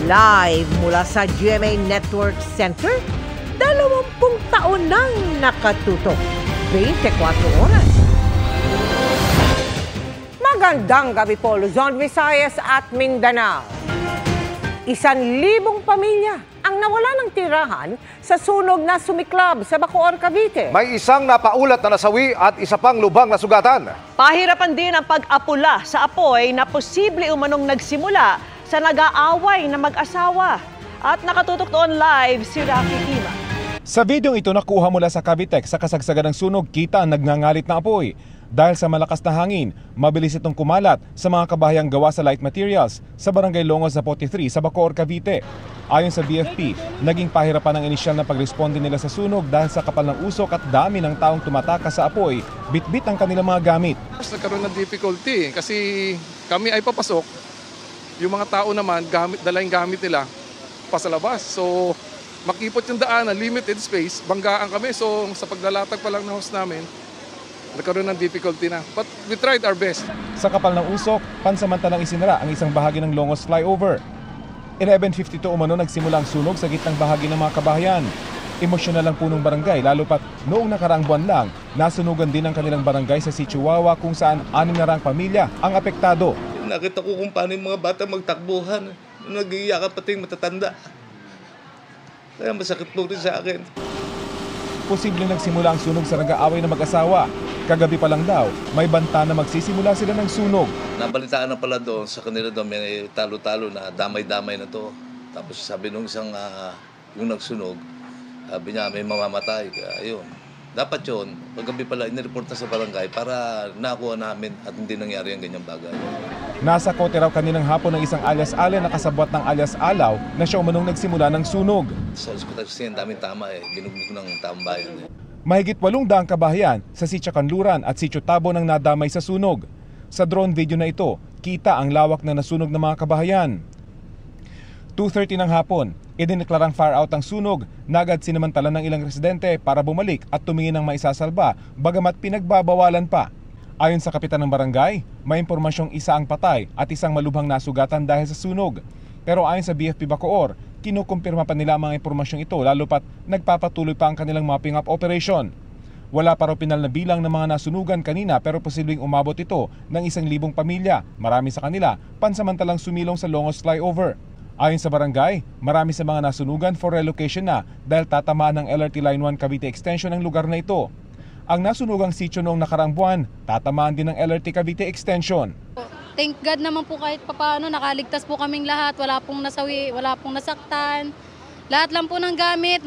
Live mula sa GMA Network Center, 20 taon nang nakatutok, 24 oras. Magandang gabi po, Luzon, Visayas at Mindanao. 1,000 pamilya ang nawala ng tirahan sa sunog na sumiklab sa Bacoor, Cavite. May isang napaulat na nasawi at isa pang lubang na sugatan. Pahirapan din ang pag-apula sa apoy na posible umanong nagsimula sa nag-aaway na mag-asawa. At nakatutok doon live si Rafi Tima. Sa videong ito nakuha mula sa Cavite, sa kasagsagan ng sunog, kita ang nagngangalit na apoy. Dahil sa malakas na hangin, mabilis itong kumalat sa mga kabahayang gawa sa light materials sa Barangay Longos Zapote 3 sa Bacoor, Cavite. Ayon sa BFP, naging pahirapan ang inisyal na pagresponde nila sa sunog dahil sa kapal ng usok at dami ng taong tumatakas sa apoy, bitbit ang kanilang mga gamit. Nagkaroon ng difficulty kasi kami ay papasok, yung mga tao naman dala yung gamit nila pa sa labas. So makipot yung daanan, limited space, banggaan kami. So sa paglalatag pa lang ng house namin, nagkaroon ng difficulty na. But we tried our best. Sa kapal ng usok, pansamantalang isinara ang isang bahagi ng Longos flyover. 11:52 umano nagsimula ang sunog sa gitnang bahagi ng mga kabahayan. Emosyonal ang punong barangay, lalo pat noong nakaraang buwan lang, nasunugan din ang kanilang barangay sa Chihuahua kung saan 6 na rang pamilya ang apektado. Nakita ko kung paano yung mga bata magtakbuhan. Nag-iiyakan pati yung matatanda. Kaya masakit po rin sa akin. Posibleng nagsimula ang sunog sa nag-aaway na mag-asawa. Kagabi pa lang daw, may banta na magsisimula sila ng sunog. Nabalitaan na pala doon sa kanila doon, may talo-talo na damay-damay na to. Tapos sabi nung isang yung nagsunog, sabi niya may mamamatay. Ayun. Dapat yun, paggabi pala inireport na sa barangay para nakuha namin at hindi nangyari ang ganyang bagay. Nasa kote raw kaninang hapon ng isang alias Ale na kasabwat ng alias Alaw na siya umanong nagsimula ng sunog. Sa ospital kasi ang daming tama ginugnug ng tambayan. Mahigit 800 kabahayan sa Sitio Kanluran at Sitio Tabo nang nadamay sa sunog. Sa drone video na ito, kita ang lawak na nasunog ng mga kabahayan. 2:30 ng hapon, idineklarang fire out ang sunog, nagad sinamantala ng ilang residente para bumalik at tumingin ng maisasalba, bagamat pinagbabawalan pa. Ayon sa kapitan ng barangay, may impormasyong isa ang patay at isang malubhang nasugatan dahil sa sunog. Pero ayon sa BFP Bacoor, kinukumpirma pa nila ang mga impormasyong ito lalo pat nagpapatuloy pa ang kanilang mopping up operation. Wala pa raw pinal na bilang ng mga nasunugan kanina pero posibleng umabot ito ng 1,000 pamilya. Marami sa kanila pansamantalang sumilong sa Longos flyover. Ayon sa barangay, marami sa mga nasunugan for relocation na dahil tatamaan ng LRT Line 1 Cavite Extension ang lugar na ito. Ang nasunugang sitio noong nakaraang buwan, tatamaan din ng LRT Cavite Extension. Thank God naman po kahit papaano nakaligtas po kaming lahat, wala pong nasawi, wala pong nasaktan. Lahat lang po ng gamit,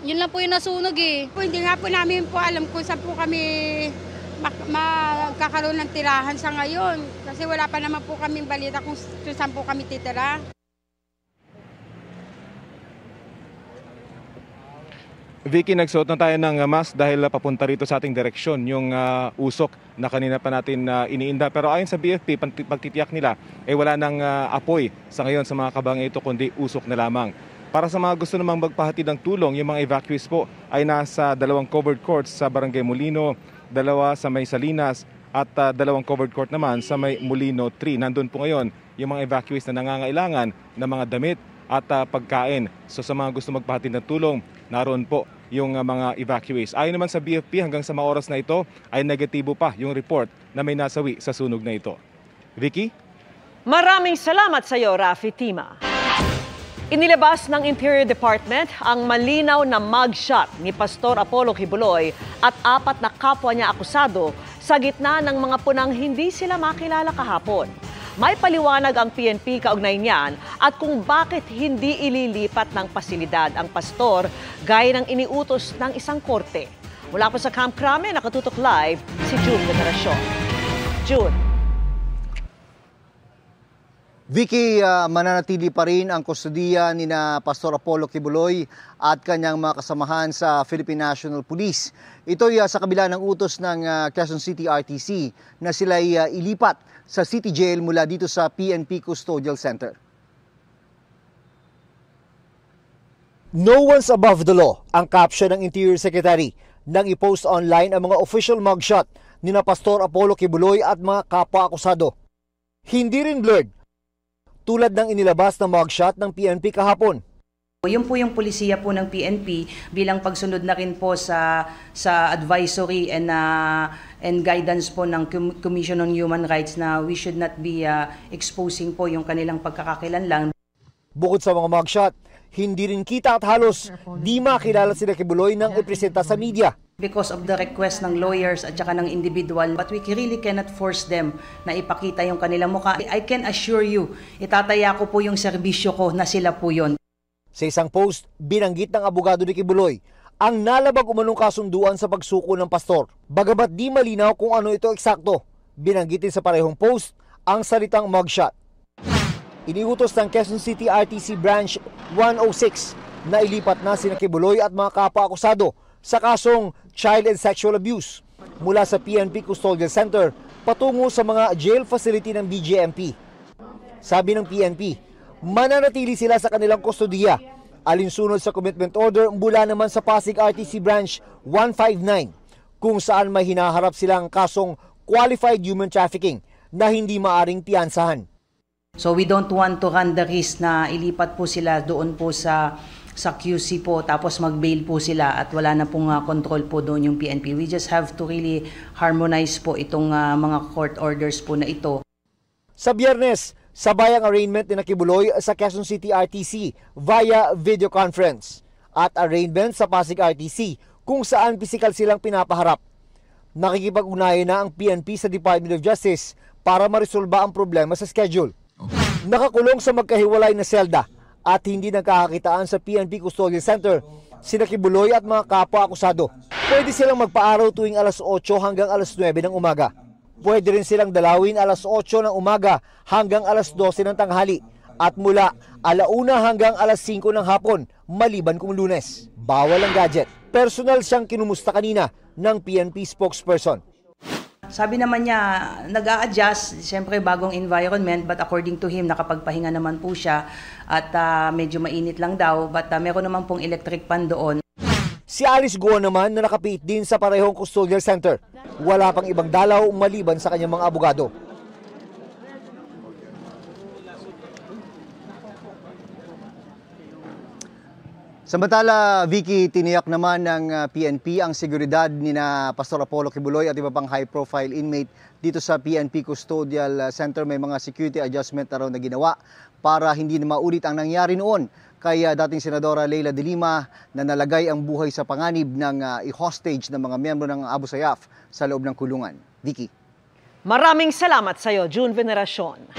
yun lang po yung nasunog eh. Hindi nga po namin po alam kung saan po kami magkakaroon ng tirahan sa ngayon. Kasi wala pa naman po kaming balita kung saan po kami titira. Vicky, nagsuot na tayo ng mask dahil papunta rito sa ating direksyon yung usok na kanina pa natin iniinda. Pero ayon sa BFP, pagtitiyak nila, wala nang apoy sa ngayon sa mga kabang ito kundi usok na lamang. Para sa mga gusto namang magpahatid ng tulong, yung mga evacuees po ay nasa 2 covered courts sa Barangay Molino, 2 sa May Salinas at 2 covered court naman sa May Molino 3. Nandun po ngayon yung mga evacuees na nangangailangan ng mga damit at pagkain. So sa mga gusto magpahatid ng tulong, naroon po yung mga evacuees. Ayon naman sa BFP, hanggang sa mga oras na ito ay negatibo pa yung report na may nasawi sa sunog na ito. Vicky? Maraming salamat sa iyo, Rafi Tima. Inilabas ng Interior Department ang malinaw na mugshot ni Pastor Apollo Kibuloy at 4 na kapwa niya akusado sa gitna ng mga punang hindi sila makilala kahapon. May paliwanag ang PNP kaugnay niyan at kung bakit hindi ililipat ng pasilidad ang pastor gaya ng iniutos ng isang korte. Mula po sa Camp Crame, nakatutok live si June Veneracion. June. Vicky, mananatili pa rin ang kustodiya ni na Pastor Apollo Kibuloy at kanyang mga kasamahan sa Philippine National Police. Ito'y sa kabila ng utos ng Quezon City RTC na sila'y ilipat sa City Jail mula dito sa PNP Custodial Center. No one's above the law, ang caption ng Interior Secretary nang i-post online ang mga official mugshot ni na Pastor Apollo Kibuloy at mga kapwa-akusado. Hindi rin blurred tulad ng inilabas na mugshot ng PNP kahapon. Yun po yung pulisiya po ng PNP bilang pagsunod na rin po sa advisory and guidance po ng Commission on Human Rights na we should not be exposing po yung kanilang pagkakakilanlan. Bukod sa mga mugshot, hindi rin kita at halos di makilala sila Kibuloy nang ipresenta sa media. Because of the request ng lawyers at saka ng individual, but we really cannot force them na ipakita yung kanilang mukha. I can assure you, itataya ko po yung serbisyo ko na sila po yun. Sa isang post, binanggit ng abogado ni Kibuloy ang nalabag umanong kasunduan sa pagsuko ng pastor. Bagamat di malinaw kung ano ito eksakto, binanggit din sa parehong post ang salitang mugshot. Iniutos ng Quezon City RTC Branch 106 na ilipat na sina Kibuloy at mga kapwa-akusado sa kasong child and sexual abuse mula sa PNP Custodial Center patungo sa mga jail facility ng BJMP. Sabi ng PNP, mananatili sila sa kanilang kustodiya alinsunod sa commitment order mula naman sa Pasig RTC Branch 159 kung saan may hinaharap silang kasong qualified human trafficking na hindi maaring piyansahan. So we don't want to run the risk na ilipat po sila doon po sa QC po tapos mag-bail po sila at wala na pong control po doon yung PNP. We just have to really harmonize po itong mga court orders po na ito. Sa Biyernes, sabay ang arraignment ni Kibuloy sa Quezon City RTC via video conference at arraignment sa Pasig RTC kung saan pisikal silang pinapaharap. Nakikipag-ugnayan na ang PNP sa Department of Justice para maresolba ang problema sa schedule. Nakakulong sa magkahiwalay na selda at hindi nagkakakitaan sa PNP Custodial Center sina Kibuloy at mga kapwa-akusado. Pwede silang magpaaraw tuwing alas 8 hanggang alas 9 ng umaga. Pwede rin silang dalawin alas 8 ng umaga hanggang alas 12 ng tanghali at mula alauna hanggang alas 5 ng hapon maliban kung Lunes. Bawal ang gadget. Personal siyang kinumusta kanina ng PNP spokesperson. Sabi naman niya, nag-a-adjust, siyempre bagong environment, but according to him, nakapagpahinga naman po siya at medyo mainit lang daw, but meron naman pong electric fan doon. Si Alice Guo naman na nakapit din sa parehong custodial center. Wala pang ibang dalaw maliban sa kanyang mga abogado. Samantala, Vicky, tiniyak naman ng PNP ang seguridad ni na Pastor Apollo Kibuloy at iba pang high-profile inmate dito sa PNP Custodial Center. May mga security adjustment na raw na ginawa para hindi na maulit ang nangyari noon kay dating Senadora Leila de Lima na nalagay ang buhay sa panganib ng i-hostage ng mga miyembro ng Abu Sayyaf sa loob ng kulungan. Vicky. Maraming salamat sa iyo, June Veneracion.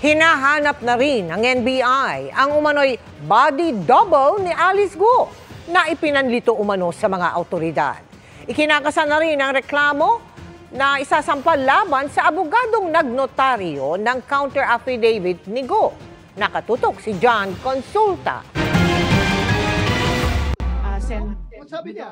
Hinahanap na rin ng NBI ang umano'y body double ni Alice Guo na ipinanlito umano sa mga autoridad. Ikinakasa na rin ang reklamo na isasampal laban sa abogadong nagnotaryo ng counter affidavit ni Guo. Nakatutok si John Consulta.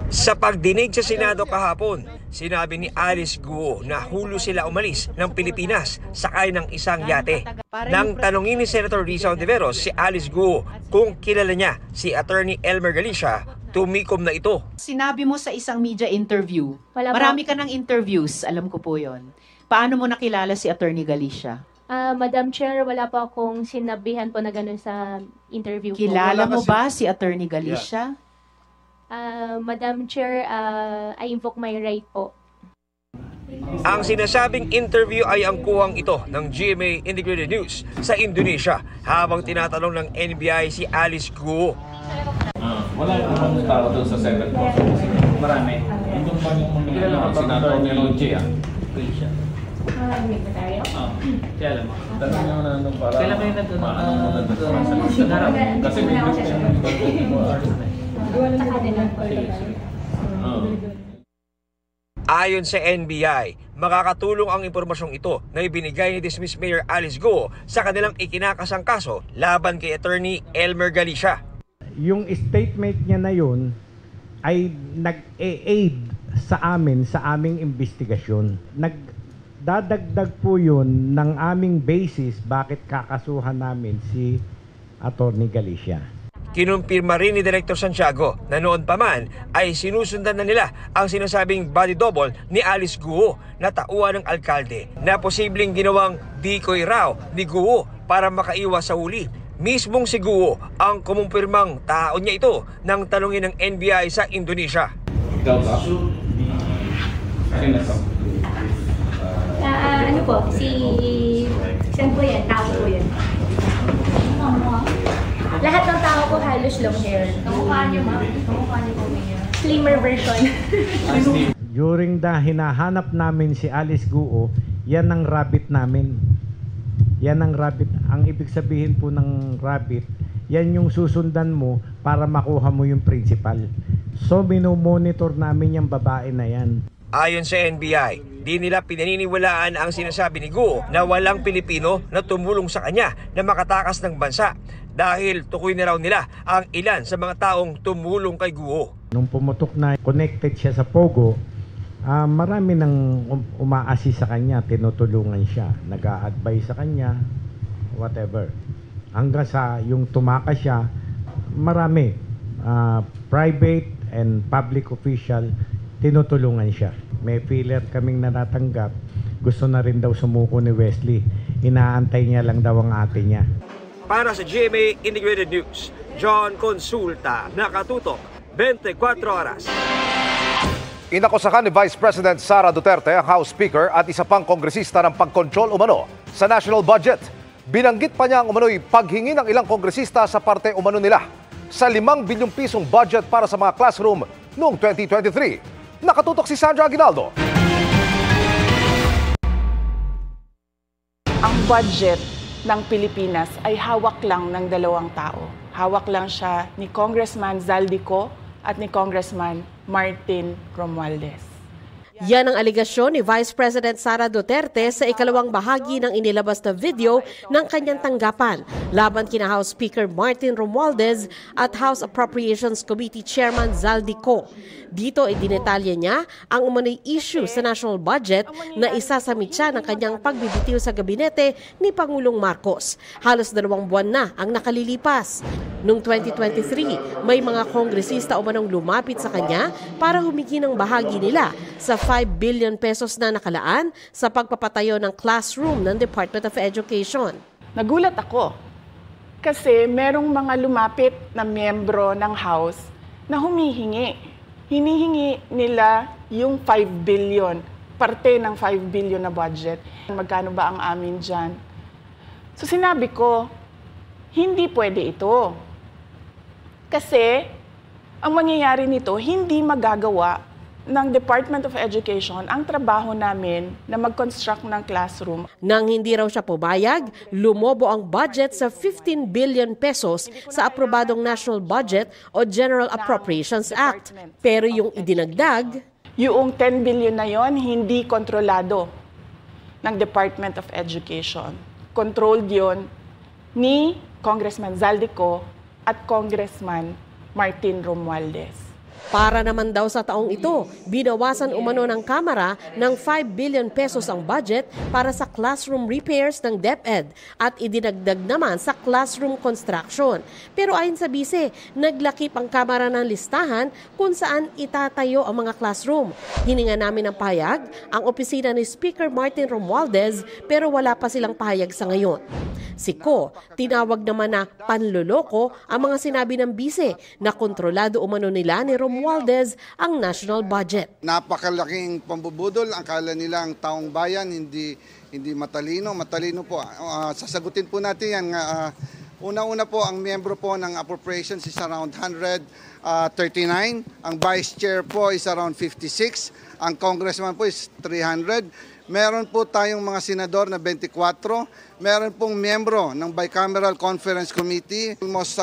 Sa pagdinig sa Senado kahapon, sinabi ni Alice Guo na hulo sila umalis ng Pilipinas sakay ng isang yate. Nang tanongin ni Senator Risa Ontiveros si Alice Guo kung kilala niya si Attorney Elmer Galicia, tumikom na ito. Sinabi mo sa isang media interview, Marami ka ng interviews, alam ko po yon. Paano mo nakilala si Attorney Galicia? Madam Chair, wala po akong sinabihan po na gano'n sa interview po. Kilala mo ba si Attorney Galicia? Madam Chair, I invoke my right po. Ang sinasabing interview ay ang kuwang ito ng GMA Integrated News sa Indonesia habang tinatanong ng NBI si Alice Guo. Wala namang tao doon sa Senate po. Marami. Itong pa yung mga senador ni Lonche kaya alam mo. Tanong nyo na nung para kailan kayo nag-ano kasi may group Ayon sa NBI, makakatulong ang impormasyong ito na ibinigay ni dismissed Mayor Alice Guo sa kanilang ikinakasang kaso laban kay Attorney Elmer Galicia. Yung statement niya na yun ay nag-aid sa amin sa aming investigasyon. Nagdadagdag po yun ng aming basis bakit kakasuhan namin si Attorney Galicia. Kinumpirma rin ni Director Santiago na noon pa man ay sinusundan na nila ang sinasabing body double ni Alice Guo na tauhan ng alkalde na posibleng ginawang decoy raw ni Guo para makaiwas sa huli. Mismong si Guo ang kumumpirmang taon niya ito nang tanungin ng NBI sa Indonesia. Ano po? Saan po yan? Tao po yan. Lahat ng tao po halos long hair. Kamukha niyo, ma'am. Kamukha niyo po niya. Slimmer version. During the hinahanap namin si Alice Guo, yan ang rabbit namin. Yan ang rabbit. Ang ibig sabihin po ng rabbit, yan yung susundan mo para makuha mo yung principal. So, minomonitor namin yung babae na yan. Ayon sa NBI, di nila pinaniniwalaan ang sinasabi ni Guo na walang Pilipino na tumulong sa kanya na makatakas ng bansa dahil tukoy na raw nila ang ilan sa mga taong tumulong kay Guo. Nung pumutok na connected siya sa Pogo, marami nang uma-assist sa kanya, tinutulungan siya, nag-a-advise sa kanya, whatever. Hanggang sa yung tumakas siya, marami, private and public official, tinutulungan siya. May filler kaming natatanggap, gusto na rin daw sumuko ni Wesley, inaantay niya lang daw ang ate niya. Para sa GMA Integrated News, John Consulta, nakatutok, 24 oras. Inakusahan ni Vice President Sara Duterte ang House Speaker at isa pang kongresista ng pagkontrol umano sa national budget. Binanggit pa niya ang umano'y paghingi ng ilang kongresista sa parte umano nila sa 5 bilyong pisong budget para sa mga classroom noong 2023. Nakatutok si Sandra Aguinaldo. Ang budget ng Pilipinas ay hawak lang ng 2 tao. Hawak lang siya ni Congressman Zaldico at ni Congressman Martin Romualdez. Yan ang aligasyon ni Vice President Sara Duterte sa ikalawang bahagi ng inilabas na video ng kanyang tanggapan laban kina House Speaker Martin Romualdez at House Appropriations Committee Chairman Zaldico. Dito idinetalya niya ang umano'y issue sa national budget na isasamit siya ng kanyang pagbibitiw sa gabinete ni Pangulong Marcos. Halos 2 buwan na ang nakalilipas. Noong 2023, may mga kongresista umanong lumapit sa kanya para humingi ng bahagi nila sa 5 billion pesos na nakalaan sa pagpapatayo ng classroom ng Department of Education. Nagulat ako kasi merong mga lumapit na miyembro ng House na humihingi. Hinihingi nila yung 5 billion, parte ng 5 billion na budget. Magkano ba ang amin dyan? So sinabi ko, hindi pwede ito. Kasi ang mangyayari nito, hindi magagawa ng Department of Education ang trabaho namin na mag-construct ng classroom. Nang hindi raw siya pumayag, lumobo ang budget sa 15 billion pesos sa aprobadong National Budget o General Appropriations Act. Pero yung idinagdag, yung 10 billion na yon hindi kontrolado ng Department of Education. Controlled yon ni Congressman Zaldico at Congressman Martin Romualdez. Para naman daw sa taong ito, binawasan umano ng Kamara ng 5 billion pesos ang budget para sa classroom repairs ng DepEd at idinagdag naman sa classroom construction. Pero ayon sa bise, naglakip ang Kamara ng listahan kung saan itatayo ang mga classroom. Hininga namin ng pahayag ang opisina ni Speaker Martin Romualdez pero wala pa silang pahayag sa ngayon. Si Ko, tinawag naman na panloloko ang mga sinabi ng bise na kontrolado umano nila ni Romualdez ang national budget. Napakalaking pambubudol. Akala nila ang taong bayan hindi matalino. Matalino po. Sasagutin po natin yan. Una-una po, ang miyembro po ng appropriations is around 139. Ang vice chair po is around 56. Ang congressman po is 300. Meron po tayong mga senador na 24. Meron pong miyembro ng Bicameral Conference Committee. Almost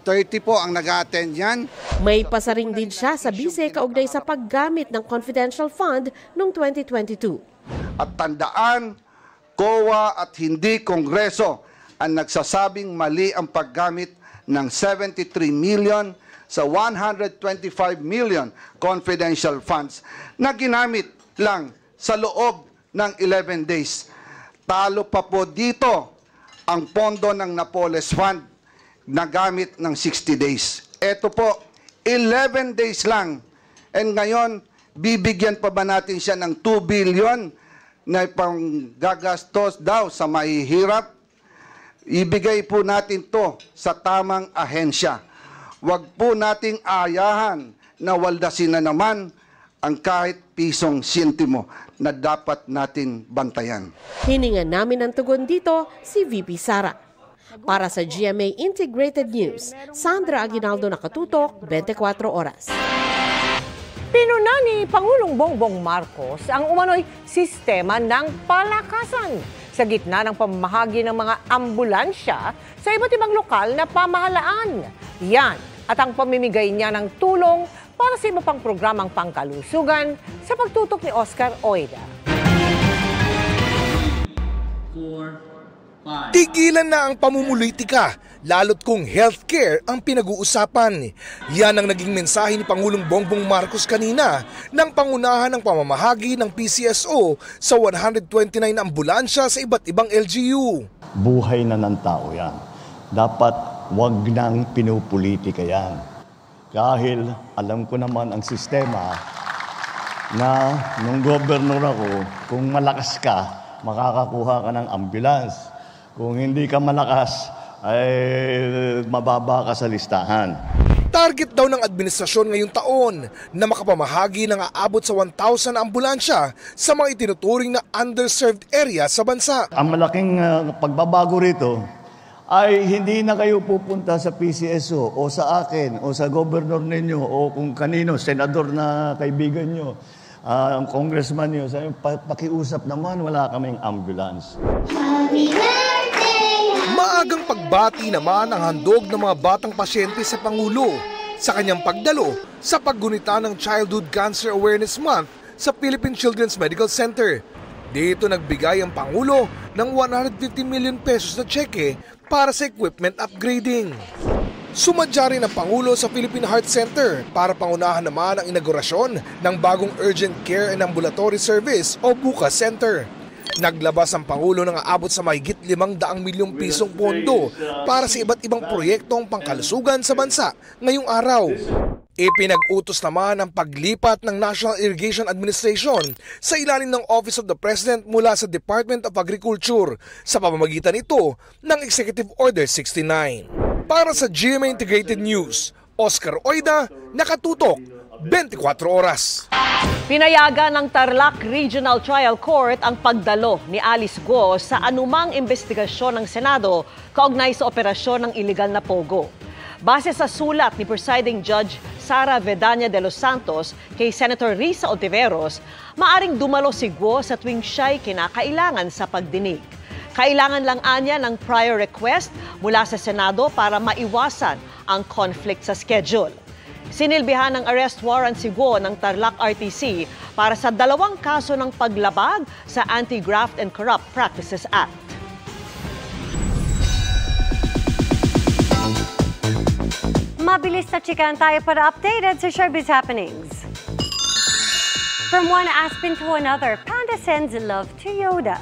30 po ang nag-a-attend yan. May pasaring din siya sa bise kaugnay sa paggamit ng confidential fund noong 2022. At tandaan, COA at hindi Kongreso ang nagsasabing mali ang paggamit ng 73 million sa 125 million confidential funds na ginamit lang sa loob ng 11 days. Talo pa po dito ang pondo ng Napoles Fund na gamit ng 60 days. Ito po, 11 days lang. And ngayon, bibigyan pa ba natin siya ng 2 billion na pang gagastos daw sa mahihirap? Ibigay po natin to sa tamang ahensya. Huwag po nating ayahan na waldasin na naman ang kahit pisong sintimo na dapat natin bantayan. Hiningan namin ng tugon dito si VP Sara. Para sa GMA Integrated News, Sandra Aguinaldo, nakatutok, 24 oras. Pinuna ni Pangulong Bongbong Marcos ang umano'y sistema ng palakasan sa gitna ng pamamahagi ng mga ambulansya sa iba't ibang lokal na pamahalaan. Yan at ang pamimigay niya ng tulong para sa iba pang programang pangkalusugan sa pagtutok ni Oscar Oida. Tigilan na ang pamumulitika, lalo't kung healthcare ang pinag-uusapan. Yan ang naging mensahe ni Pangulong Bongbong Marcos kanina ng pangunahan ng pamamahagi ng PCSO sa 129 ambulansya sa iba't ibang LGU. Buhay na ng tao yan. Dapat wag nang pinupolitika yan. Dahil alam ko naman ang sistema na nung gobernur ako, kung malakas ka, makakakuha ka ng ambulance. Kung hindi ka malakas, ay mababa ka sa listahan. Target daw ng administrasyon ngayong taon na makapamahagi ng aabot sa 1,000 ambulansya sa mga itinuturing na underserved area sa bansa. Ang malaking pagbabago rito ay hindi na kayo pupunta sa PCSO o sa akin o sa gobernur ninyo o kung kanino, senador na kaibigan nyo, ang congressman nyo, sabi, pakiusap naman, wala kaming ambulance. Maagang pagbati naman ang handog ng mga batang pasyente sa Pangulo sa kanyang pagdalo sa paggunita ng Childhood Cancer Awareness Month sa Philippine Children's Medical Center. Dito nagbigay ang Pangulo ng 150 million pesos na tseke para sa equipment upgrading. Sumadya rin ang Pangulo sa Philippine Heart Center para pangunahan naman ang inaugurasyon ng bagong Urgent Care and Ambulatory Service o BUCA Center. Naglabas ang Pangulo ng aabot sa mahigit 500 milyong pisong pondo para sa iba't ibang proyektong pangkalusugan sa bansa ngayong araw. Ipinag-utos naman ang paglipat ng National Irrigation Administration sa ilalim ng Office of the President mula sa Department of Agriculture sa pamamagitan ito ng Executive Order 69. Para sa GMA Integrated News, Oscar Oida, nakatutok, 24 oras. Pinayagan ng Tarlac Regional Trial Court ang pagdalo ni Alice Guo sa anumang investigasyon ng Senado kaugnay sa operasyon ng iligal na pogo. Base sa sulat ni Presiding Judge Sara Vedania de los Santos kay Senator Risa Ontiveros, maaring dumalo si Guo sa tuwing siya'y kinakailangan sa pagdinig. Kailangan lang anya ng prior request mula sa Senado para maiwasan ang conflict sa schedule. Sinilbihan ng arrest warrant si Guo ng Tarlac RTC para sa 2 kaso ng paglabag sa Anti-Graft and Corrupt Practices Act. Mabilis na chikan tayo para updated sa showbiz happenings. From one Aspen to another, Panda sends love to Yoda.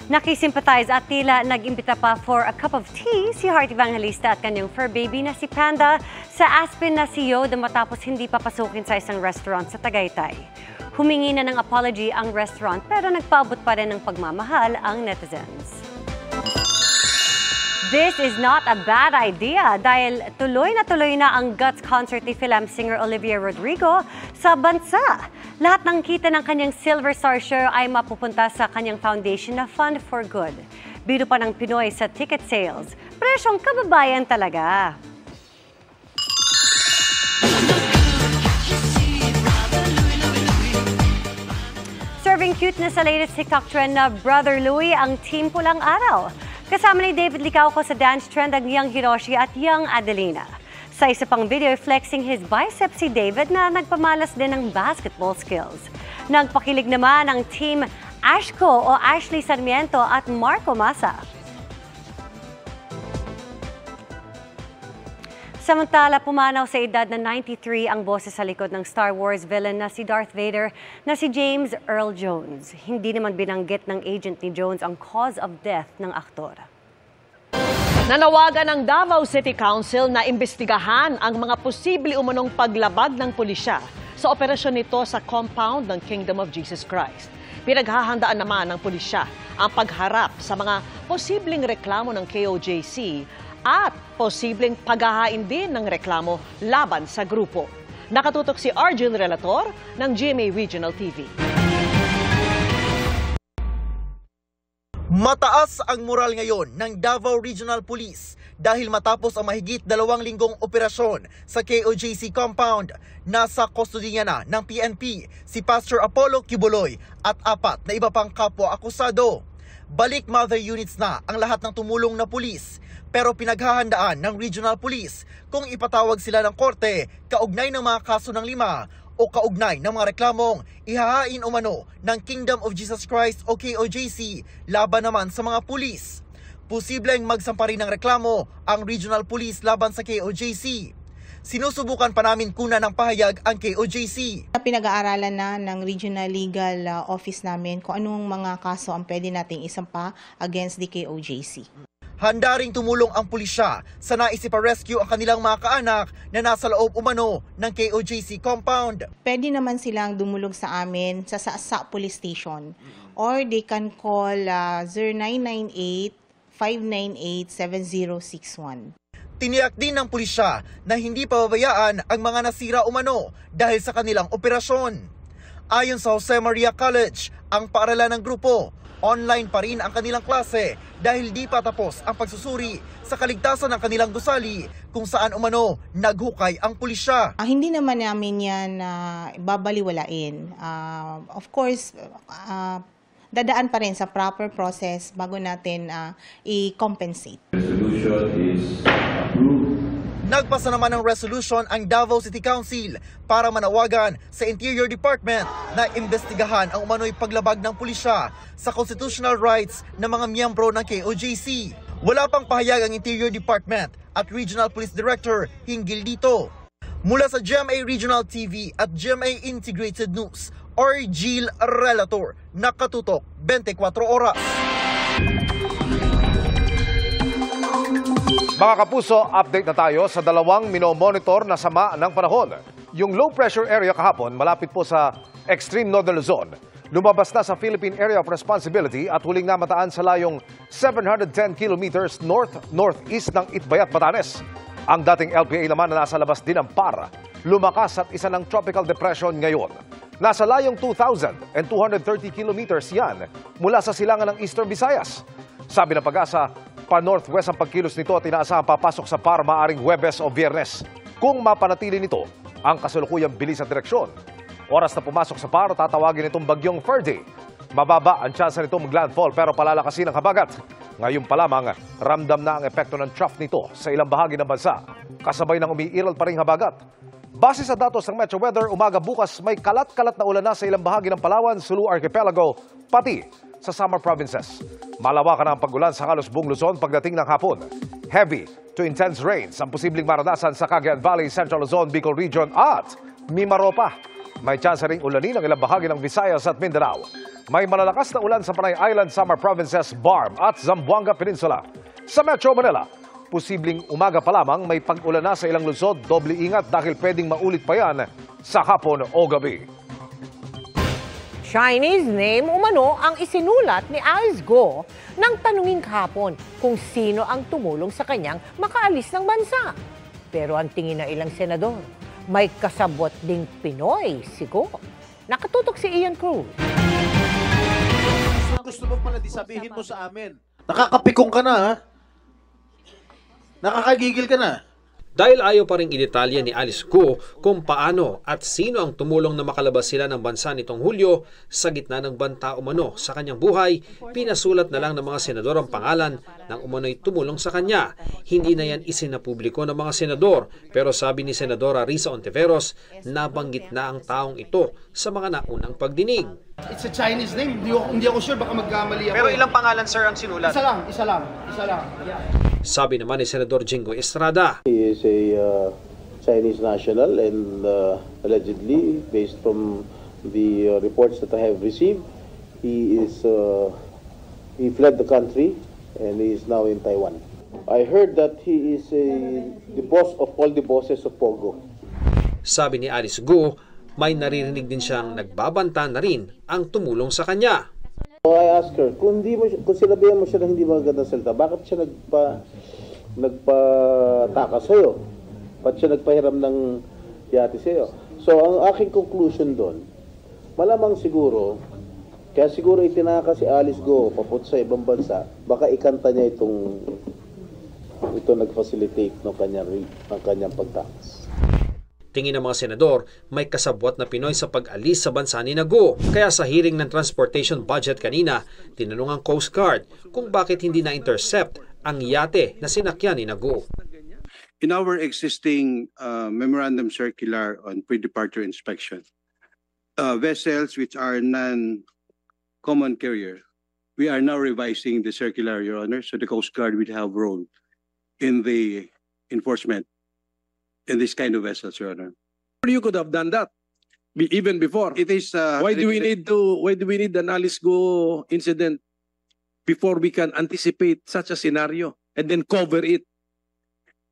Nakisimpatize at tila nag-imbita pa for a cup of tea si Heart Evangelista at kanyang fur baby na si Panda sa Aspen na si Yoda matapos hindi papasukin sa isang restaurant sa Tagaytay. Humingi na ng apology ang restaurant pero nagpaabot pa rin ng pagmamahal ang netizens. This is not a bad idea dahil tuloy na ang Guts concert ni film singer Olivia Rodrigo sa bansa. Lahat ng kita ng kanyang Silver Star share ay mapupunta sa kanyang foundation na Fund for Good. Biro pa ng Pinoy sa ticket sales. Presyong kababayan talaga. Serving cuteness sa latest TikTok trend na Brother Louie ang Team Pulang Araw. Kasama ni David Licauco sa dance trend ang Young Hiroshi at Young Adelina. Sa isa pang video, flexing his biceps si David na nagpamalas din ng basketball skills. Nagpakilig naman ang Team Ashko o Ashley Sarmiento at Marco Massa. Samantala, pumanaw sa edad na 93 ang boses sa likod ng Star Wars villain na si Darth Vader na si James Earl Jones. Hindi naman binanggit ng agent ni Jones ang cause of death ng aktor. Nanawagan ng Davao City Council na imbestigahan ang mga posible umunong paglabag ng pulisya sa operasyon nito sa compound ng Kingdom of Jesus Christ. Pinaghahandaan naman ng pulisya ang pagharap sa mga posibleng reklamo ng KOJC at posibleng paghahain din ng reklamo laban sa grupo. Nakatutok si Arjun Relator ng GMA Regional TV. Mataas ang moral ngayon ng Davao Regional Police dahil matapos ang mahigit 2 linggong operasyon sa KOJC compound, nasa kustodiya na ng PNP si Pastor Apollo Kibuloy at 4 na iba pang kapwa akusado. Balik mother units na ang lahat ng tumulong na pulis, pero pinaghahandaan ng Regional Police kung ipatawag sila ng korte kaugnay ng mga kaso ng 5 o kaugnay ng mga reklamong ihahain umano ng Kingdom of Jesus Christ o KOJC laban naman sa mga pulis. Posibleng magsampa rin ng reklamo ang Regional Police laban sa KOJC. Sinusubukan pa namin kunan ng pahayag ang KOJC. Pinag-aaralan na ng Regional Legal Office namin kung anong mga kaso ang pwede nating isampa against the KOJC. Handa ring tumulong ang pulisya sa nais ipa-rescue ang kanilang mga kaanak na nasa loob umano ng KOJC compound. Pwede naman silang dumulog sa amin sa Saasa Police Station or they can call 0998-598-7061. Tiniyak din ng pulisya na hindi pababayaan ang mga nasira umano dahil sa kanilang operasyon. Ayon sa Jose Maria College, ang paaralan ng grupo, online pa rin ang kanilang klase dahil di pa tapos ang pagsusuri sa kaligtasan ng kanilang gusali kung saan umano naghukay ang pulisya. Hindi naman namin yan babaliwalain. Of course, dadaan pa rin sa proper process bago natin i-compensate. Resolution is approved. Nagpasa naman ng resolution ang Davao City Council para manawagan sa Interior Department na imbestigahan ang umano'y paglabag ng pulisya sa constitutional rights ng mga miyembro ng KOJC. Wala pang pahayag ang Interior Department at Regional Police Director hinggil dito. Mula sa GMA Regional TV at GMA Integrated News, Arjun Relator, nakatutok 24 oras. Mga kapuso, update na tayo sa 2 minomonitor na sama ng panahon. Yung low pressure area kahapon malapit po sa extreme northern Luzon. Lumabas na sa Philippine Area of Responsibility at huling namataan sa layong 710 kilometers north-northeast ng Itbayat, Batanes. Ang dating LPA naman na nasa labas din ng PAR, lumakas at isa ng tropical depression ngayon. Nasa layong 2,230 kilometers yan mula sa silangan ng Eastern Visayas. Sabi ng Pag-asa, pa-northwest ang pagkilos nito at inaasahang papasok sa PAR maaring Huwebes o Biyernes. Kung mapanatili nito ang kasalukuyang bilis at direksyon. Oras na pumasok sa PAR, tatawagin itong bagyong Ferdy. Mababa ang tsansa nito mag-landfall pero palalakasin ang habagat. Ngayon pa lamang, ramdam na ang epekto ng trough nito sa ilang bahagi ng bansa. Kasabay ng umiiral pa ring habagat. Base sa datos ng Metro Weather, umaga bukas may kalat-kalat na ulan na sa ilang bahagi ng Palawan, Sulu Archipelago, pati sa Samar Provinces. Malawakan na ang pag-ulan sa halos buong Luzon pagdating ng hapon. Heavy to intense rains ang posibleng maranasan sa Cagayan Valley, Central Luzon, Bicol Region at Mimaropa. May tsansa ring ulanin ang ilang bahagi ng Visayas at Mindanao. May malalakas na ulan sa Panay Island, Samar Provinces, Barm at Zamboanga Peninsula. Sa Metro Manila, posibleng umaga pa lamang may pag-ulan na sa ilang lungsod. Doble ingat dahil pwedeng maulit pa yan sa hapon o gabi. Chinese name umano ang isinulat ni Alice Go nang tanungin kahapon kung sino ang tumulong sa kanyang makaalis ng bansa. Pero ang tingin ng ilang senador, may kasabot ding Pinoy si Go. Nakatutok si Ian Cruz. Gusto mo pala di sabihin mo sa amin. Nakakapikong ka na, ha? Nakakagigil ka na. Dahil ayaw pa rin idetalya ni Alice Go kung paano at sino ang tumulong na makalabas sila ng bansa nitong Hulyo sa gitna ng banta umano sa kanyang buhay, pinasulat na lang ng mga senador ang pangalan ng umano'y tumulong sa kanya. Hindi na yan isinapubliko ng mga senador, pero sabi ni Senadora Risa Ontiveros, nabanggit na ang taong ito sa mga naunang pagdinig. It's a Chinese name. Hindi ako sure, baka magkamali ako. Pero ilang pangalan, sir, ang sinulat? Isa lang. Yeah. Sabi naman ni Senador Jingo Estrada. He is a Chinese national and allegedly, based from the reports that I have received, he fled the country and he is now in Taiwan. I heard that he is the boss of all the bosses of Pogo. Sabi ni Alice Go, may naririnig din siyang nagbabanta na rin ang tumulong sa kanya. So I asked her, kung sinabihan mo siya na hindi magandang salita, bakit siya nagpataka sa'yo? Ba't siya nagpahiram ng yate sa'yo? So ang aking conclusion doon, malamang siguro, kaya siguro itinaka si Alice Go papunta sa ibang bansa, baka ikanta niya ito nag-facilitate ng kanyang pagtakas. Tingin ng mga senador, may kasabwat na Pinoy sa pag-alis sa bansa ni Go. Kaya sa hearing ng transportation budget kanina, tinanong ang Coast Guard kung bakit hindi na-intercept ang yate na sinakyan ni Go. In our existing memorandum circular on pre-departure inspection, vessels which are non-common carrier, we are now revising the circular, Your Honor, so the Coast Guard will have role in the enforcement in this kind of vessels, Your Honor. You could have done that even before. It is. Why do we need an Alice Go incident before we can anticipate such a scenario and then cover it?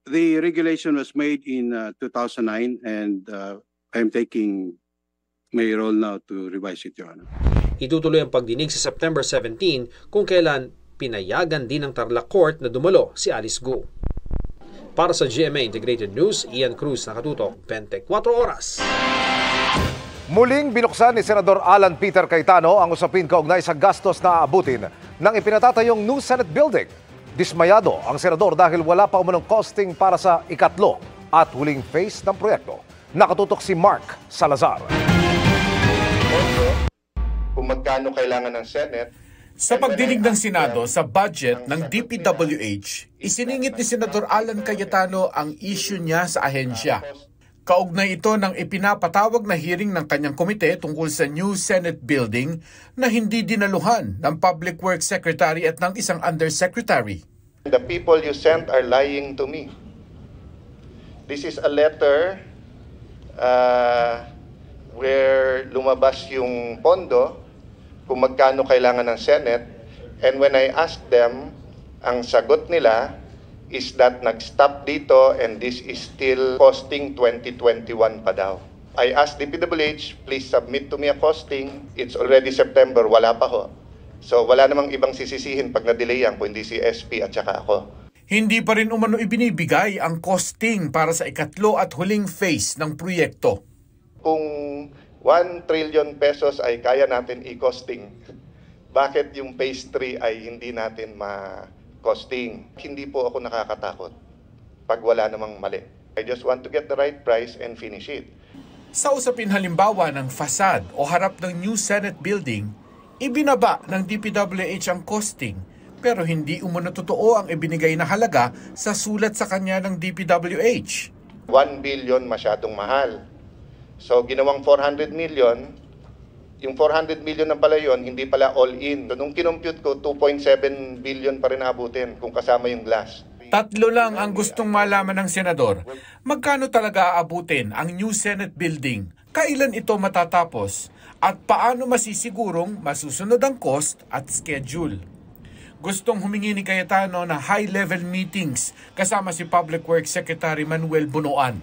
The regulation was made in 2009, and I'm taking my role now to revise it, Your Honor. Itutuloy ang pagdinig sa September 17 kung kailan pinayagan din ng Tarlac Court na dumalo si Alice Go. Para sa GMA Integrated News, Ian Cruz, nakatutok 24 oras. Muling binuksan ni Senador Alan Peter Cayetano ang usapin kaugnay sa gastos na aabutin ng ipinatatayong new Senate building. Dismayado ang senador dahil wala pa umunong costing para sa ikatlo at huling phase ng proyekto. Nakatutok si Mark Salazar. Kung magkano kailangan ng Senate. Sa pagdinig ng Senado sa budget ng DPWH, isiningit ni Senador Alan Cayetano ang issue niya sa ahensya. Kaugnay ito ng ipinapatawag na hearing ng kanyang komite tungkol sa new Senate building na hindi dinaluhan ng Public Works Secretary at ng isang Undersecretary. The people you sent are lying to me. This is a letter where lumabas yung pondo kung magkano kailangan ng Senate, and when I asked them, ang sagot nila is that nag-stop dito and this is still costing 2021 pa daw. I asked DPWH, please submit to me a costing. It's already September, wala pa ho. So wala namang ibang sisisihin pag na-delay yan, kundi si SP at saka ako. Hindi pa rin umano ibinibigay ang costing para sa ikatlo at huling phase ng proyekto. Kung 1 trillion pesos ay kaya natin i-costing, bakit yung phase 3 ay hindi natin ma-costing? Hindi po ako nakakatakot pag wala namang mali. I just want to get the right price and finish it. Sa usapin halimbawa ng fasad o harap ng new Senate building, ibinaba ng DPWH ang costing pero hindi umano totoo ang ibinigay na halaga sa sulat sa kanya ng DPWH. 1 billion masyadong mahal. So ginawang 400 million, yung 400 million na pala yun, hindi pala all-in. So, nung kinompute ko, 2.7 billion pa rin abutin kung kasama yung glass. Tatlo lang ang gustong malaman ng senador. Magkano talaga aabutin ang new Senate building? Kailan ito matatapos? At paano masisigurong masusunod ang cost at schedule? Gustong humingi ni Cayetano na high-level meetings kasama si Public Works Secretary Manuel Bunoan.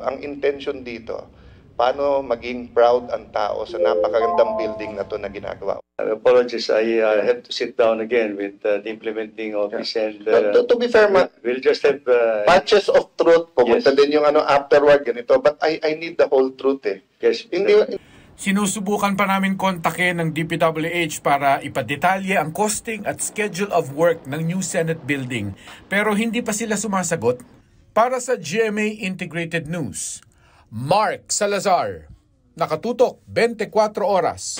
Ang intention dito, paano maging proud ang tao sa napakagandang building na to na ginagawa. Apologies, I have to sit down again with the implementing office and to be fair, we'll just have patches of truth. Pumunta din yung afterward ganito, but I need the whole truth eh. Yes. Sinusubukan pa namin kontakin ng DPWH para ipadetalye ang costing at schedule of work ng new Senate building, pero hindi pa sila sumasagot. Para sa GMA Integrated News, Mark Salazar, nakatutok 24 oras.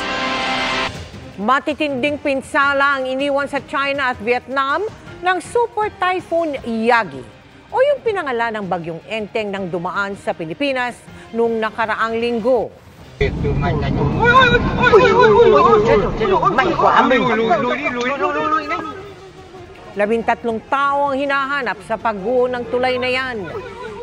Matitinding pinsala ang iniwan sa China at Vietnam ng Super Typhoon Yagi o yung pinangalan ng bagyong Enteng nang dumaan sa Pilipinas noong nakaraang linggo. 13 tao ang hinahanap sa pagguho ng tulay na yan.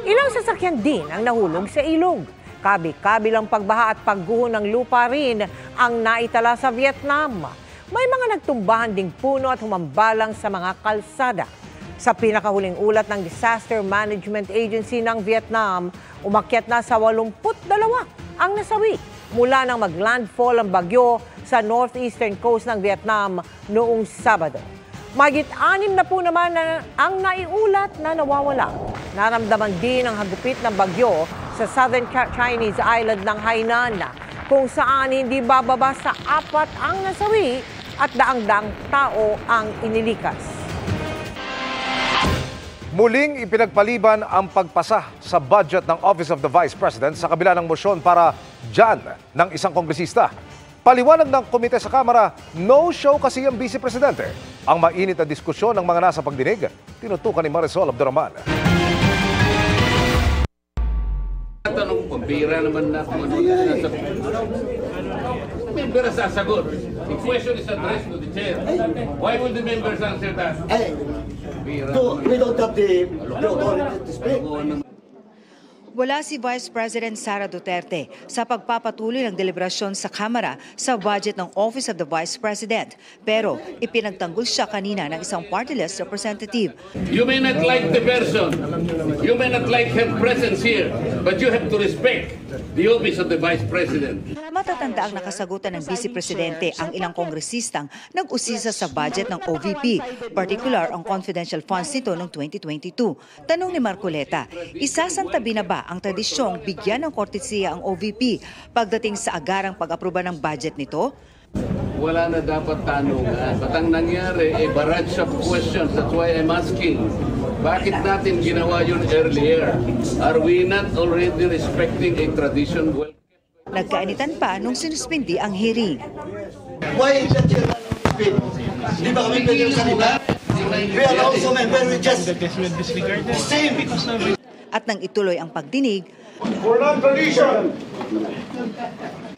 Ilang sasakyan din ang nahulog sa ilog. Kabi-kabilang pagbaha at pagguho ng lupa rin ang naitala sa Vietnam. May mga nagtumbahan ding puno at humambalang sa mga kalsada. Sa pinakahuling ulat ng Disaster Management Agency ng Vietnam, umakyat na sa 82 ang nasawi mula nang mag-landfall ang bagyo sa northeastern coast ng Vietnam noong Sabado. Mahigit 6 na po naman ang naiulat na nawawala. Naramdaman din ang hagupit ng bagyo sa southern Chinese island ng Hainan, kung saan hindi bababa sa 4 ang nasawi at daang-daang tao ang inilikas. Muling ipinagpaliban ang pagpasa sa budget ng Office of the Vice President sa kabila ng mosyon para dyan ng isang kongresista. Paliwanag ng komite sa Kamara, no-show kasi ang Vice Presidente. Ang mainit na diskusyon ng mga nasa pagdinig, tinutukan ni Marisol Abduraman. Tanong ko, bira naman na kung ano nasa... Member sasagot. The question is addressed to the chair. Why will the members answer that? We don't have the authority to speak. Wala si Vice President Sara Duterte sa pagpapatuloy ng deliberasyon sa Kamara sa budget ng Office of the Vice President. Pero ipinagtanggol siya kanina ng isang party list representative. You may not like the person, you may not like her presence here, but you have to respect the Office of the Vice President. Matatanda ang nakasagutan ng Vice Presidente ang ilang kongresistang nag-usisa sa budget ng OVP, particular ang confidential funds nito noong 2022. Tanong ni Marcoleta, isasantabi na ba ang tradisyong bigyan ng kortesiya ang OVP pagdating sa agarang pag-aproba ng budget nito? Wala na dapat tanungan. Ba't ang nangyari, barrage of questions. That's why I'm asking, bakit natin ginawa yun earlier? Are we not already respecting a tradition? Nagkainitan pa nung sinuspindi ang hearing. Why is that speak? Di ba kami pwede salita? We are also members, we just same. At nang ituloy ang pagdinig, for non-tradition.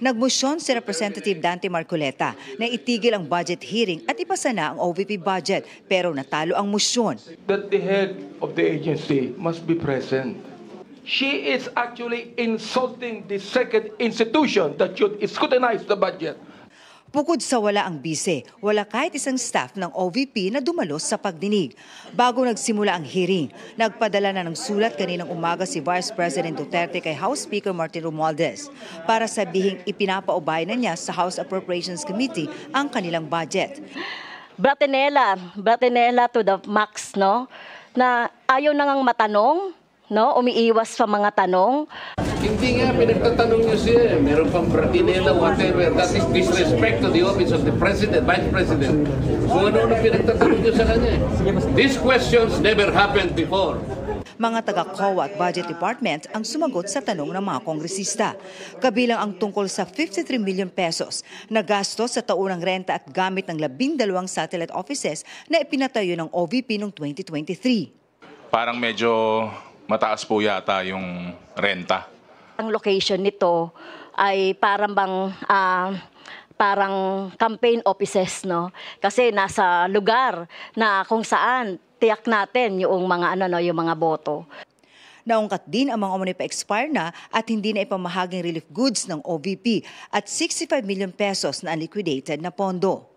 Nagmosyon si Representative Dante Marcoleta na itigil ang budget hearing at ipasa na ang OVP budget, pero natalo ang mosyon. That the head of the agency must be present. She is actually insulting the second institution that should scrutinize the budget. Bukod sa wala ang bise, wala kahit isang staff ng OVP na dumalo sa pagdinig. Bago nagsimula ang hearing, nagpadala na ng sulat kaninang umaga si Vice President Duterte kay House Speaker Martin Romualdez para sabihing ipinapaubay na niya sa House Appropriations Committee ang kanilang budget. Bratinela to the max, no? Na ayaw na ngang matanong, no? Umiiwas sa mga tanong. Hindi nga, pinagtatanong niyo siya. Meron pang bratinela, whatever. That is disrespect to the office of the President, Vice President. Kung ano-ano pinagtatanong niyo sa kanya. These questions never happened before. Mga taga-COA at Budget Department ang sumagot sa tanong ng mga kongresista. Kabilang ang tungkol sa 53 million pesos na gasto sa taunang renta at gamit ng 12 satellite offices na ipinatayo ng OVP noong 2023. Parang medyo mataas po yata yung renta. Ang location nito ay parang campaign offices, no? Kasi nasa lugar na kung saan tiyak natin yung mga yung mga boto. Naungkat din ang mga umano'y pa-expire na at hindi na ipamahaging relief goods ng OVP at 65 million pesos na unliquidated na pondo.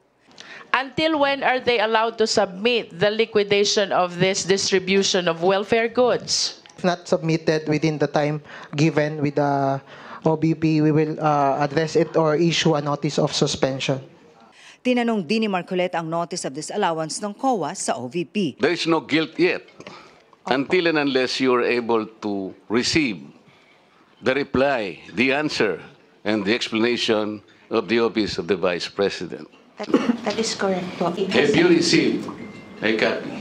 Until when are they allowed to submit the liquidation of this distribution of welfare goods? Not submitted within the time given with the OBP, we will address it or issue a notice of suspension. Tinanong din ni Marcoleta ang notice of disallowance ng COA sa OVP. There is no guilt yet until and unless you are able to receive the reply, the answer, and the explanation of the Office of the Vice President. That is correct po. Have you received a copy?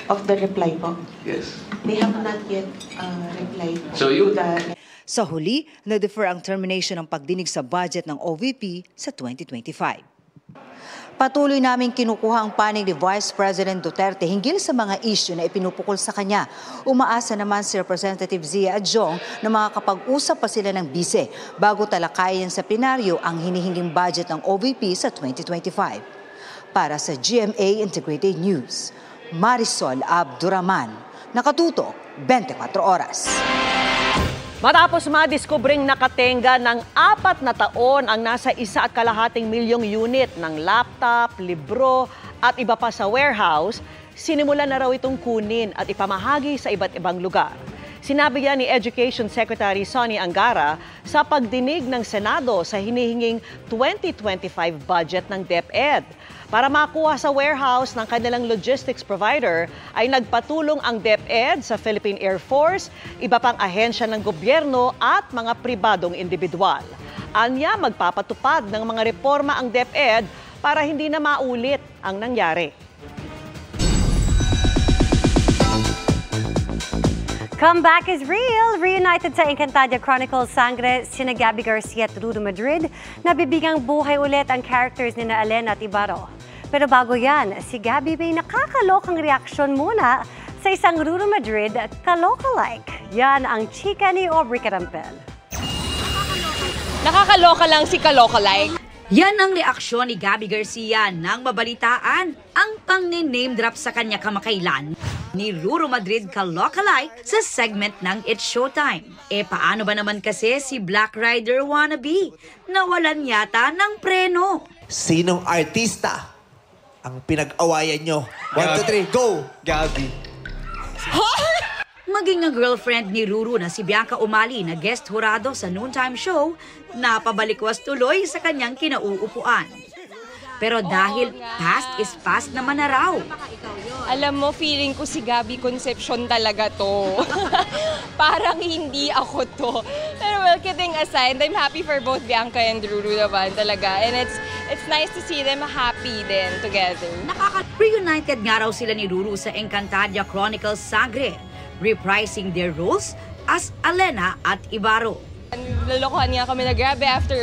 Of the reply po? Yes. They have not yet replied. So you... Sa huli, na-defer ang termination ng pagdinig sa budget ng OVP sa 2025. Patuloy naming kinukuha ang panig ni Vice President Duterte hinggil sa mga issue na ipinupukol sa kanya. Umaasa naman si Representative Zia Adjong na makakapag-usap pa sila ng bise bago talakayin sa plenaryo ang hinihinging budget ng OVP sa 2025. Para sa GMA Integrated News, Marisol Abduraman, nakatutok 24 oras. Matapos madiskubring nakatenga ng 4 na taon ang nasa 1.2 milyong unit ng laptop, libro at iba pa sa warehouse, sinimulan na raw itong kunin at ipamahagi sa iba't ibang lugar. Sinabi yan ni Education Secretary Sonny Angara sa pagdinig ng Senado sa hinihinging 2025 budget ng DepEd. Para makuha sa warehouse ng kanilang logistics provider ay nagpatulong ang DepEd sa Philippine Air Force, iba pang ahensya ng gobyerno at mga pribadong individual. Anya, magpapatupad ng mga reforma ang DepEd para hindi na maulit ang nangyari. Comeback is real! Reunited sa Encantadia Chronicles Sangre sina Gabby Garcia at Ruru Madrid, nabibigang buhay ulit ang characters ni na Elena at Ibarro. Pero bago yan, si Gabby may nakakalokang reaksyon muna sa isang Ruru Madrid kaloka-like. Yan ang chika ni Aubrey Carampel. Nakakaloka lang si kaloka-like. Yan ang reaksyon ni Gabby Garcia nang mabalitaan ang pang-name drop sa kanya kamakailan ni Ruru Madrid kaloka-like sa segment ng It's Showtime. Paano ba naman kasi si Black Rider wannabe? Nawalan yata ng preno. Sinong artista ang pinag-awayan nyo? 1, 2, 3, go! Gabby. Maging ang girlfriend ni Ruru na si Bianca Umali na guest hurado sa noontime show, napabalikwas tuloy sa kanyang kinauupuan. Pero dahil past is past naman na raw. Alam mo, feeling ko si Gabby Concepcion talaga to. Parang hindi ako to. Pero well, kidding aside, I'm happy for both Bianca and Ruru naman talaga. And it's nice to see them happy din together. Reunited nga raw sila ni Ruru sa Encantadia Chronicles Sangre, reprising their roles as Elena at Ibarro. Lalokohan nga kami na grabe after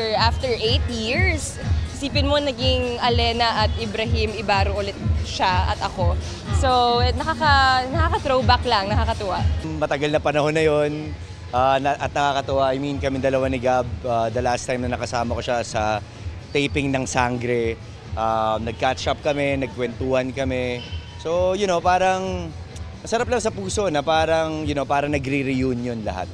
8 years. Isipin mo, naging Elena at Ibrahim Ibarro ulit siya at ako. So, nakaka-throwback lang, nakakatuwa. Matagal na panahon na yon at nakakatuwa. I mean, kami dalawa ni Gab, the last time na nakasama ko siya sa taping ng Sangre, nag-catch up kami, nagkwentuhan kami. So, you know, parang masarap lang sa puso na parang, you know, parang nagre-reunion lahat.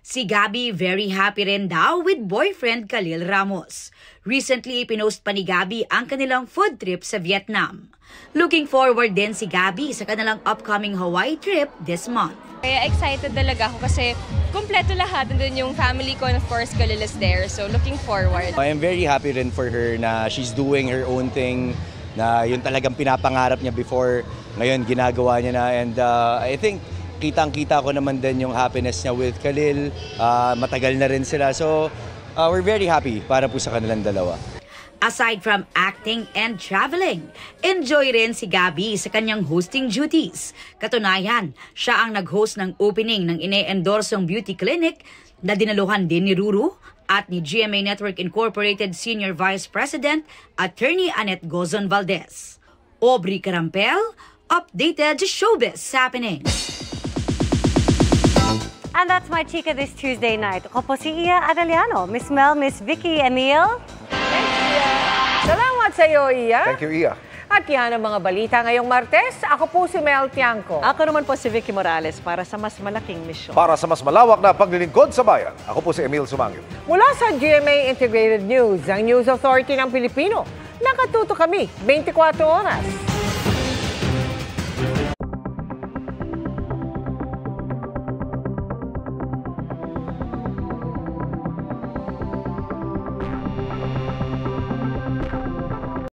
Si Gabby very happy rin daw with boyfriend Khalil Ramos. Recently, pinost pa ni Gabby ang kanilang food trip sa Vietnam. Looking forward din si Gabby sa kanilang upcoming Hawaii trip this month. Kaya excited talaga ako kasi kompleto lahat. Nandun yung family ko and of course Khalil is there. So looking forward. I am very happy rin for her na she's doing her own thing, na yun talagang pinapangarap niya before. Ngayon, ginagawa niya na, and I think kitang-kita ko naman din yung happiness niya with Khalil. Matagal na rin sila. So, we're very happy para po sa kanilang dalawa. Aside from acting and traveling, enjoy rin si Gabby sa kanyang hosting duties. Katunayan, siya ang nag-host ng opening ng ine-endorsong beauty clinic na dinaluhan din ni Ruru at ni GMA Network Incorporated Senior Vice President, Attorney Annette Gozon Valdez. Aubrey Carampel, updated showbiz happenings. And that's my chika this Tuesday night. Ako po si Iya Adaliano, Miss Mel, Miss Vicky, Emil. Thanks, Iya. Salamat sa iyo, Iya. Thank you, Iya. At yan ang mga balita ngayong Martes. Ako po si Mel Tiangco. Ako naman po si Vicky Morales para sa mas malaking misyon. Para sa mas malawak na paglilingkod sa bayan, ako po si Emil Sumangil. Mula sa GMA Integrated News, ang News Authority ng Pilipino. Nakatuto kami 24 oras.